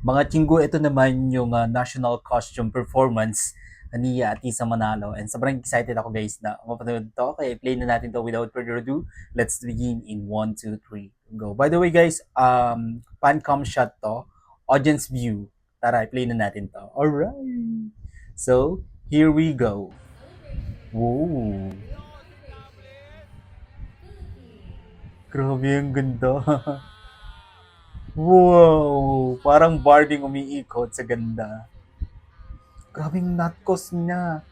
Mga chinggo, ito naman yung national costume performance ni Atisa Manalo. And sobrang excited ako guys na mapanood to. Kaya play na natin to without further ado. Let's begin in 1, 2, 3, go. By the way guys, pancam shot to. Audience view. Tara, play na natin to. Alright. So, here we go. Whoa. Grabe ang ganda. Wow! Parang Barbie umiikot sa ganda. Grabing natkos niya.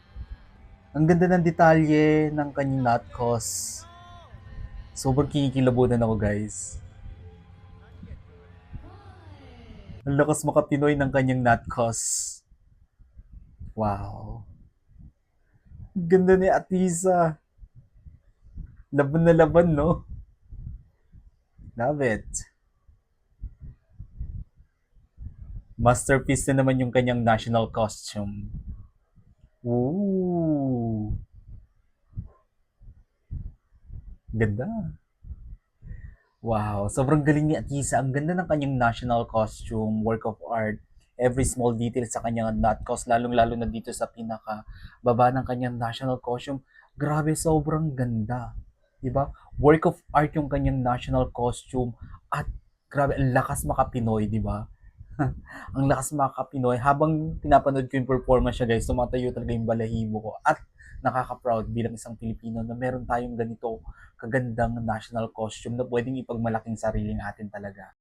Ang ganda ng detalye ng kanyang natkos. Sobrang kinikilabutan ako guys. Ang lakas makapinoy ng kanyang natkos. Wow. Ang ganda ni Atisa. Laban na laban, no? Love it. Masterpiece na naman yung kanyang national costume. Ooh. Ganda. Wow, sobrang galing ni Atisa. Ang ganda ng kanyang national costume, work of art. Every small detail sa kanyang nutcos, lalong-lalo na dito sa pinaka baba ng kanyang national costume. Grabe, sobrang ganda. 'Di ba? Work of art yung kanyang national costume at grabe, ang lakas makapinoy, 'di ba? Ang lakas makapinoy. Habang pinapanood ko yung performance siya guys, tumatayo talaga yung balahibo ko. At nakaka-proud bilang isang Pilipino na meron tayong ganito kagandang national costume na pwedeng ipagmalaking sariling atin talaga.